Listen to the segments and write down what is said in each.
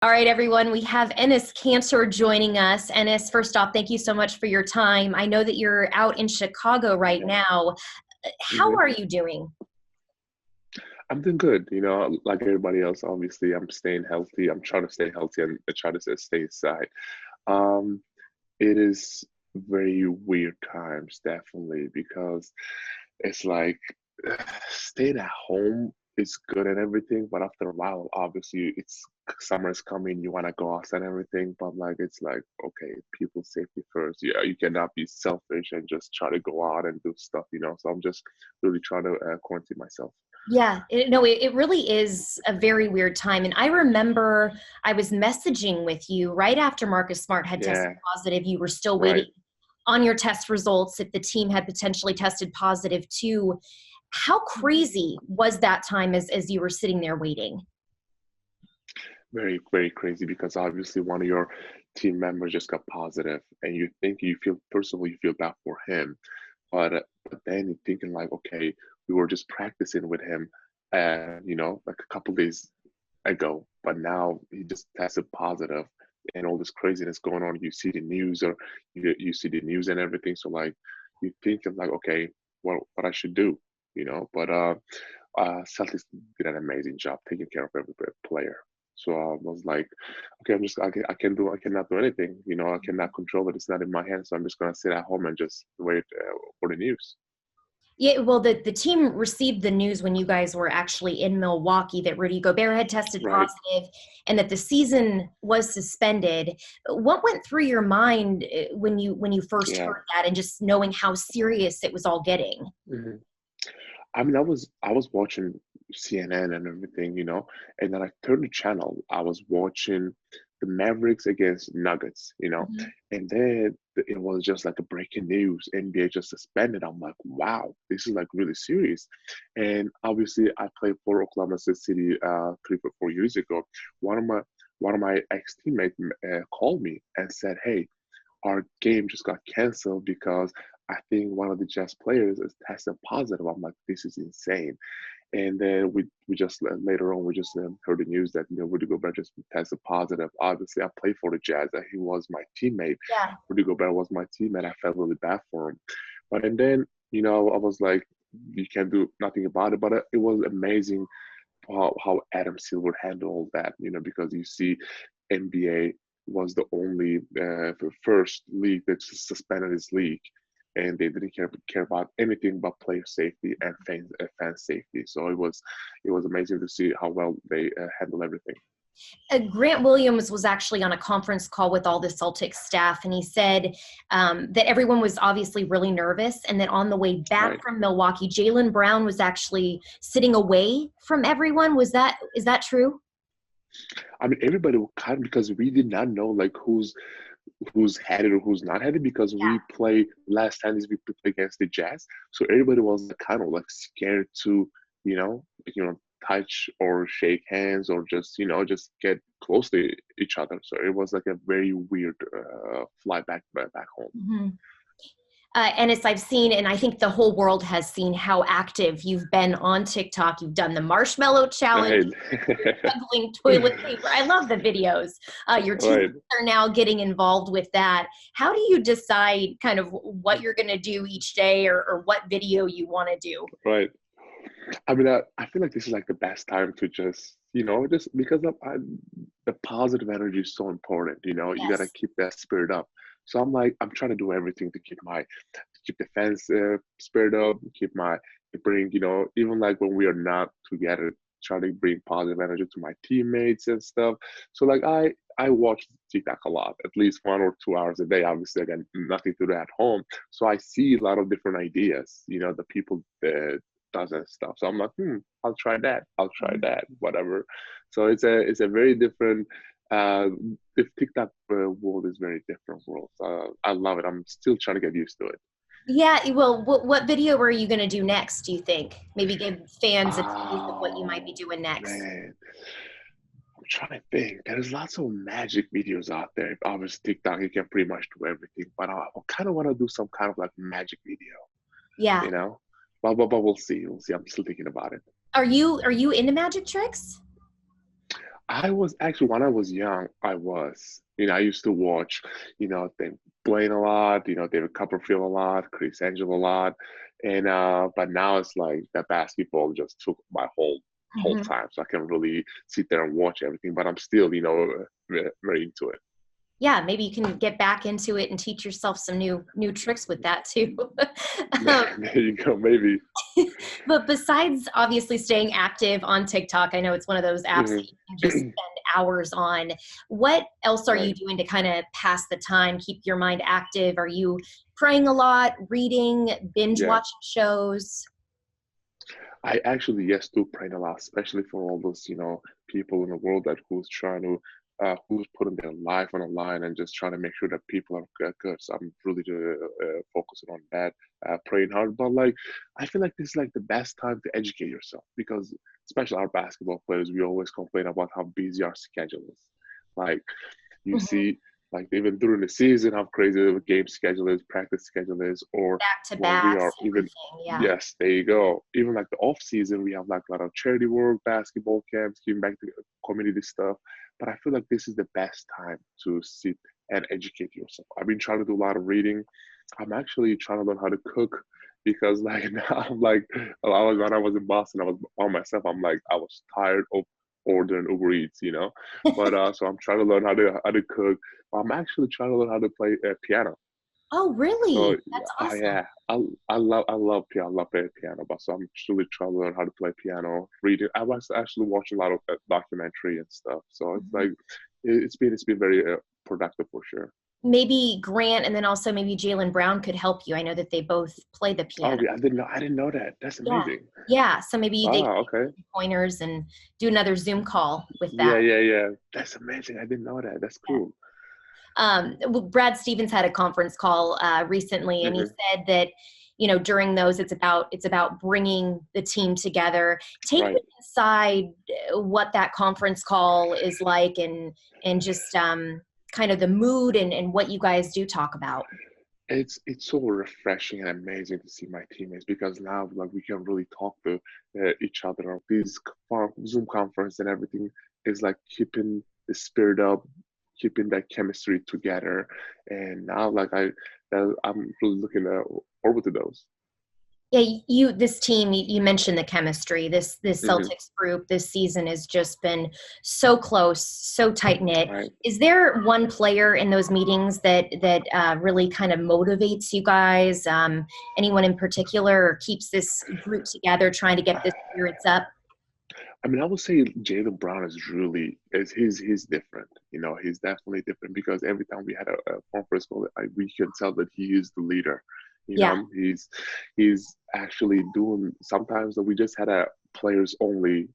All right, everyone, we have Enes Kanter joining us. Enes, first off, thank you so much for your time. I know that you're out in Chicago right now. How hmm are you doing? I'm doing good. Like everybody else, obviously, I'm staying healthy. I'm trying to stay healthy and try to stay inside. Um, it is very weird times, definitely, because it's like staying at home is good and everything, but after a while, obviously, it's summer's coming, you want to go outside and everything, but like it's like okay, people safety first. Yeah, you cannot be selfish and just try to go out and do stuff. So I'm just really trying to quarantine myself. Yeah, it really is a very weird time. And I remember I was messaging with you right after Marcus Smart had tested Yeah, positive. You were still right. waiting on your test results if the team had potentially tested positive too. How crazy was that time as you were sitting there waiting? Very, very crazy because obviously one of your team members just got positive, and you feel first of all you feel bad for him, but then you're thinking like, okay, we were just practicing with him, and like a couple days ago, but now he just tested positive, and all this craziness going on. You see the news, or you see the news and everything. So like, you think of like, okay, what I should do, But Celtics did an amazing job taking care of every player. So I was like, okay, I cannot do anything. I cannot control it. It's not in my hands. So I'm just gonna sit at home and just wait for the news. Yeah, well, the team received the news when you guys were actually in Milwaukee that Rudy Gobert had tested Right. positive and that the season was suspended. What went through your mind when you first Yeah. heard that and just knowing how serious it was all getting? hmm I mean, I was watching CNN and everything, and then I turned the channel. I was watching the Mavericks against Nuggets, Mhm. and then it was just like a breaking news. NBA just suspended. I'm like, wow, this is like really serious. And obviously, I played for Oklahoma City 3 or 4 years ago. One of my one of my ex teammates called me and said, "Hey, our game just got canceled because I think one of the Jazz players is tested positive." I'm like, this is insane. And then we just later on we just heard the news that Rudy Gobert just tested positive. Obviously, I played for the Jazz, and he was my teammate. Yeah. Rudy Gobert was my teammate. I felt really bad for him, but and then I was like, you can't do nothing about it. But it was amazing how Adam Silver handled that. Because you see, NBA was the only first league that suspended its league, and they didn't care about anything but player safety and fan safety. So it was amazing to see how well they handle everything. Grant Williams was actually on a conference call with all the Celtics staff, and he said that everyone was obviously really nervous, and that on the way back Right. from Milwaukee, Jaylen Brown was actually sitting away from everyone. Is that true? I mean, everybody kind of, because we did not know like who's had it or who's not had it, because we played last time we played against the Jazz, so everybody was kind of like scared to touch or shake hands or just get close to each other. So it was like a very weird fly back home. Yeah. And as I've seen, and I think the whole world has seen how active you've been on TikTok. You've done the marshmallow challenge, Right. juggling toilet paper. I love the videos. Your Right. teammates are now getting involved with that. How do you decide kind of what you're going to do each day, or what video you want to do? Right. I mean, I feel like this is like the best time to just because the positive energy is so important. You got to Yes. keep that spirit up. So I'm trying to do everything to keep the fans spirit up, to bring, even like when we are not together, try to bring positive energy to my teammates and stuff. So like I watch TikTok a lot, at least 1 or 2 hours a day. Obviously, I got nothing to do at home, so I see a lot of different ideas. The people does and stuff. So I'm like, I'll try that. I'll try that. Whatever. So it's a very different. The TikTok world is very different world. I love it. I'm still trying to get used to it. Yeah. Well, what video are you going to do next, do you think? Maybe give fans a taste of what you might be Oh doing next. man, I'm trying to think. There's lots of magic videos out there. Obviously, TikTok, you can pretty much do everything. But I kind of want to do some kind of like magic video, Yeah. you know. But we'll see. We'll see. I'm still thinking about it. Are you into magic tricks? I was actually when I was young, I was. I used to watch, them Blaine a lot, David Copperfield a lot, Chris Angel a lot, and but now it's like that basketball just took my whole Mhm. time, so I can really sit there and watch everything. But I'm still, very into it. Yeah, maybe you can get back into it and teach yourself some new tricks with that too. Um, There you go, maybe. but besides obviously staying active on TikTok, I know it's one of those apps that hmm you can just spend hours on. What else are you Right. doing to kind of pass the time, keep your mind active? Are you praying a lot, reading, binge Yeah. watching shows? I actually, yes, do pray a lot, especially for all those, people in the world that who's putting their life on the line and just trying to make sure that people are good. So I'm really focusing on that, praying hard. But like, I feel like this is like the best time to educate yourself because, especially our basketball players, we always complain about how busy our schedule is. Like, you Mhm. see, like even during the season, how crazy the game schedule is, practice schedule is, or Back to when we backs, are even, everything. Yeah. yes, there you go. Even like the off season, we have like a lot of charity work, basketball camps, giving back to community stuff. But I feel like this is the best time to sit and educate yourself. I've been trying to do a lot of reading. I'm actually trying to learn how to cook because like now I'm like when I was in Boston, I was on myself. I'm like I was tired of ordering Uber Eats. But so I'm trying to learn how to cook. I'm actually trying to learn how to play piano. Oh, So really? That's awesome. yeah, I love piano. I love playing piano. But so I'm actually trying to learn how to play piano. Reading. I was actually watching a lot of documentary and stuff. So it's Mhm. like it's been very productive for sure. Maybe Grant and then also maybe Jalen Brown could help you. I know that they both play the Oh, piano. yeah, I didn't know that. That's Yeah. amazing. Yeah. So maybe they can Wow. give Okay. you pointers and do another Zoom call with that. Yeah, yeah, yeah. That's amazing. I didn't know that. That's cool. Well, Brad Stevens had a conference call recently, and he hmm said that during those it's about bringing the team together. Take me Right. inside what that conference call is like, and just kind of the mood and what you guys do talk about. It's so refreshing and amazing to see my teammates because now like we can really talk to each other. These Zoom conference and everything is like keeping the spirit up, keeping that chemistry together. And now like I'm really looking forward to those. Yeah, this team, you mentioned the chemistry. This hmm Celtics group this season has just been so close, so tight knit. Right. Is there one player in those meetings that really kind of motivates you guys? Anyone in particular, or keeps this group together, trying to get the spirits up? I mean, I would say Jalen Brown he's different. He's definitely different because every time we had a conference call, we can tell that he is the leader. Yeah. He's actually doing sometimes that we just had a players only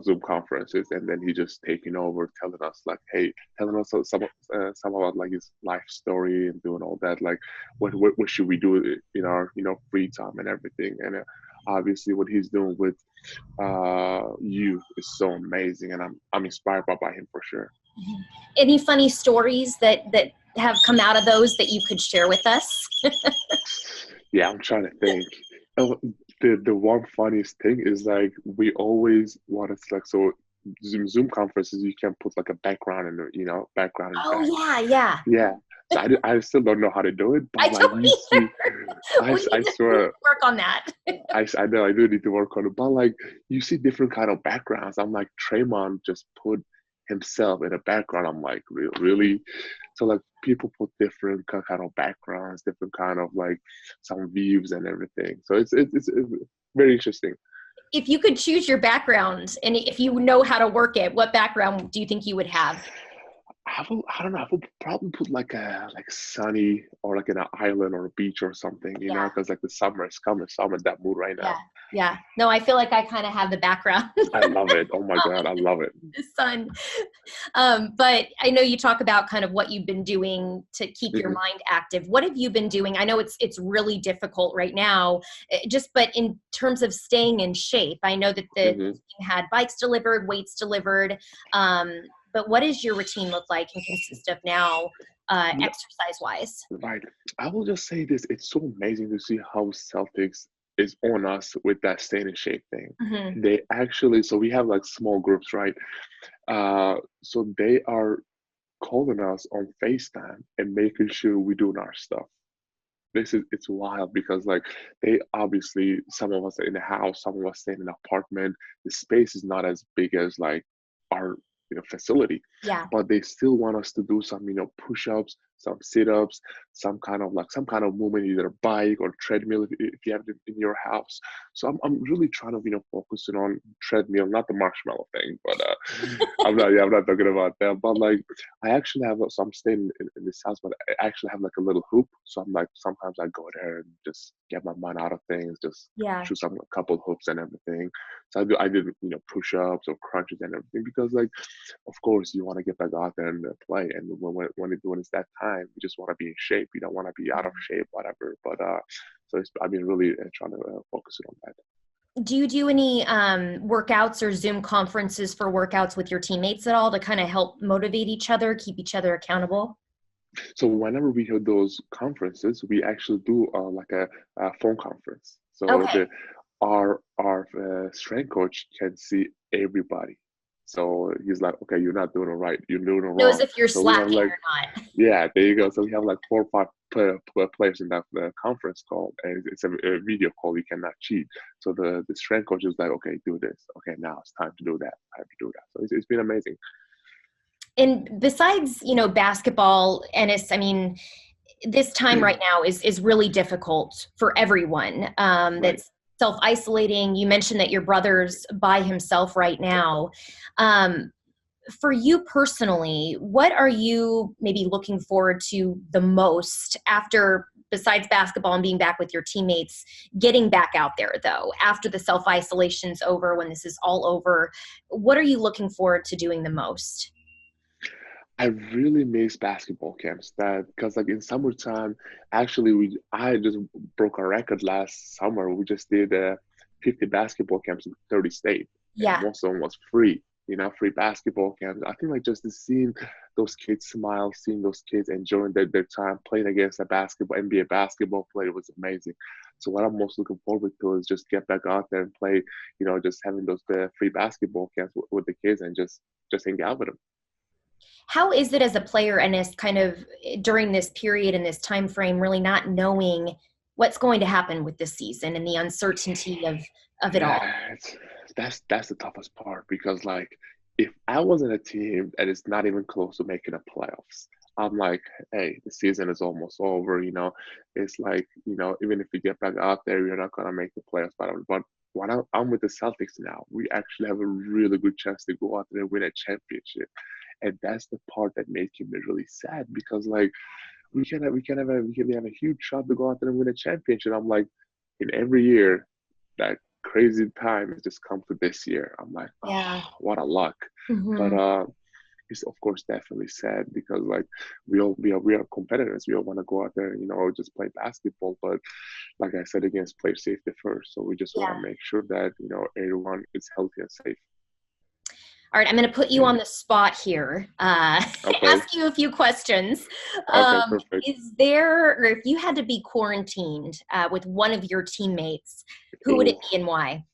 Zoom conferences, and then he just taking over, telling us like, hey, telling us some about like his life story and doing all that. Like, what should we do in our free time and everything. And obviously, what he's doing with you is so amazing, and I'm inspired by him for sure. Any funny stories that have come out of those that you could share with us? Yeah, I'm trying to think. Oh, the one funniest thing is like we always want to like so Zoom conferences you can put like a background in the background in the Oh back. yeah, yeah. Yeah. So I still don't know how to do it, I but like don't you see, either. We I need swear to work on that. I know I do need to work on it, but like you see different kind of backgrounds. I'm like Draymond just put himself in a background. I'm like really. So like people put different kind of backgrounds, different kind of like some views and everything. So it's very interesting. If you could choose your background and if you know how to work it, what background do you think you would have? I don't know. I would probably put like sunny or like in an island or a beach or something, Yeah, because like the summer is coming, so I'm in that mood right yeah, now. yeah. No, I feel like I kind of have the background. I love it. Oh my God, I love it. The sun. But I know you talk about kind of what you've been doing to keep your hmm mind active. What have you been doing? I know it's really difficult right now, but in terms of staying in shape, I know that the hmm team had bikes delivered, weights delivered. But what does your routine look like and consist of now, exercise wise? Right. I will just say this. It's so amazing to see how Celtics is on us with that staying in shape thing. Hmm. They actually, so we have like small groups, right? So they are calling us on FaceTime and making sure we're doing our stuff. It's wild because like they obviously, some of us are in the house, some of us stay in an apartment. The space is not as big as like our facility, Yeah. but they still want us to do some push-ups, some sit-ups, some kind of movement, either a bike or treadmill if you have it in your house. So I'm really trying to focusing on treadmill, not the marshmallow thing, but I'm not talking about that. But like I actually have so I'm staying in this house, but I actually have like a little hoop. So I'm like sometimes I go there and just get my mind out of things, just Yeah. shoot some a couple hoops and everything. So I did push-ups or crunches and everything because like of course you want to get back out there and play. And when it's that time, you just want to be in shape. You don't want to be out of shape, whatever. But I've been really trying to focus on that. Do you do any workouts or Zoom conferences for workouts with your teammates at all to kind of help motivate each other, keep each other accountable? So whenever we have those conferences, we actually do like a phone conference. So Okay. our strength coach can see everybody. So he's like, okay, you're not doing it right. You're doing it Knows wrong. if you're So we have slacking like, or not. yeah, there you go. So we have like 4 or 5 players in that conference call, and it's a video call. You cannot cheat. So the strength coach is like, okay, do this. Okay, now it's time to do that. Time to do that. So it's been amazing. And besides, basketball, Ennis, I mean, this time right now is really difficult for everyone. Right. That's self-isolating. You mentioned that your brother's by himself right now. Um, for you personally, what are you maybe looking forward to the most after, besides basketball and being back with your teammates, getting back out there though, after the self-isolation's over, when this is all over? What are you looking forward to doing the most? I really miss basketball camps that because like in summertime, actually I just broke a record last summer. We just did 50 basketball camps in 30 states, and Yeah. most of them was free. Free basketball camps. I think like just to seeing those kids smile, seeing those kids enjoying their time playing against a basketball NBA basketball player was amazing. So what I'm most looking forward to is just get back out there and play. Just having those free basketball camps with the kids and just hang out with them. How is it as a player, and as kind of during this period and this time frame, really not knowing what's going to happen with this season and the uncertainty of it all? Yeah, that's the toughest part because like if I was in a team that is not even close to making the playoffs, I'm like, hey, the season is almost over. It's like even if we get back out there, you're not gonna make the playoffs. But when I'm with the Celtics now, we actually have a really good chance to go out there and win a championship, and that's the part that makes me really sad because like we can have a huge shot to go out there and win a championship. I'm like, in every year that crazy time has just come to this year. I'm like, oh, Yeah. what a luck. But Hmm. it's of course definitely sad because like we are competitors. We all want to go out there and just play basketball. But like I said, against player safety first. So we just want Yeah. to make sure that everyone is healthy and safe. All right, I'm going to put you on the spot here. Okay. Ask you a few questions. Okay. Perfect. Is there, or if you had to be quarantined with one of your teammates, who would it Oh, be and why?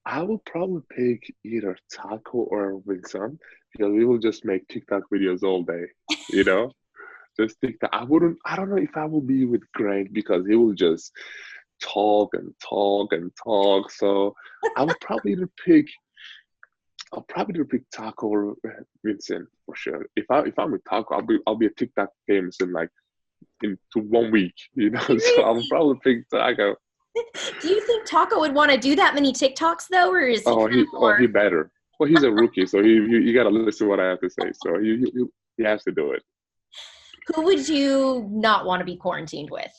I will probably pick either Taco or Vincent because we will just make TikTok videos all day. You know. Just think that I don't know if I will be with Grant because he will just talk and talk and talk. So I will probably either pick, I'll probably either pick Taco or Vincent for sure. If I'm with Taco, I'll be a TikTok famous in like into 1 week, So I will Seriously? probably pick Taco. Do you think Taco would want to do that many TikToks though, or is he kind of He more? better. Well, he's a rookie, so you gotta listen to what I have to say. So he has to do it. Who would you not want to be quarantined with?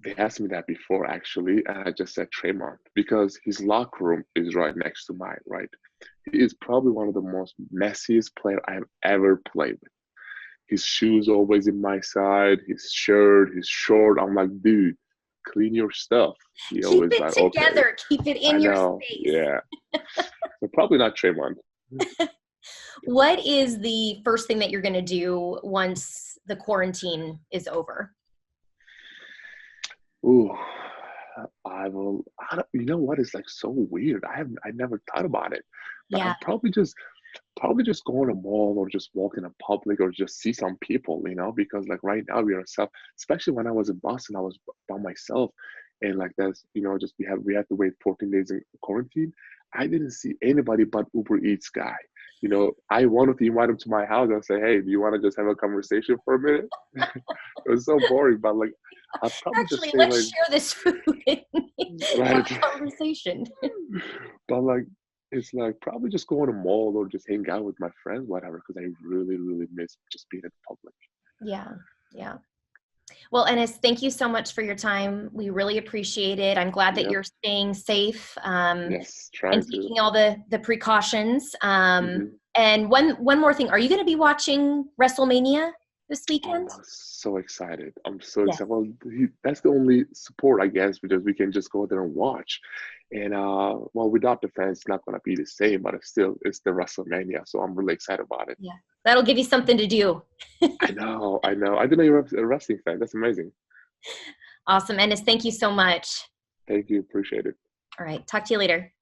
They asked me that before actually, and I just said Tremont because his locker room is right next to mine, right? He is probably one of the most messiest player I have ever played with. His shoes always in my side, his shirt, his short. I'm like, dude, clean your stuff. He Keep always it like, okay, together. Keep it I in your know, space. yeah. So probably not Tremont. What is the first thing that you're going to do once the quarantine is over? Ooh, I will. I don't, you know what? It's like so weird. I never thought about it, but Yeah. I'll probably just Probably just go in a mall or just walk in a public or just see some people, because like right now we are self, especially when I was in Boston, I was by myself. And like that's, just we had to wait 14 days in quarantine. I didn't see anybody but Uber Eats guy. I wanted to invite him to my house and say, hey, do you want to just have a conversation for a minute? It was so boring, but like I'd probably just Actually, say let's like, share this food and have right. a conversation. But like it's like probably just go in a mall or just hang out with my friends, whatever, because I really, really miss just being in public. Yeah, yeah. Well, Enes, thank you so much for your time. We really appreciate it. I'm glad that Yep. you're staying safe, Yes. and Trying to. taking all the precautions. Hmm. And one more thing, are you going to be watching WrestleMania this Oh, weekend? I'm so excited. I'm so Yes. excited. Well, that's the only support, I guess, because we can just go there and watch. And well, without the fans, it's not gonna be the same, but it's the WrestleMania, so I'm really excited about it. Yeah. That'll give you something to do. I know, I know. I didn't know you're a wrestling fan. That's amazing. Awesome. Enes, thank you so much. Thank you, appreciate it. All right. Talk to you later.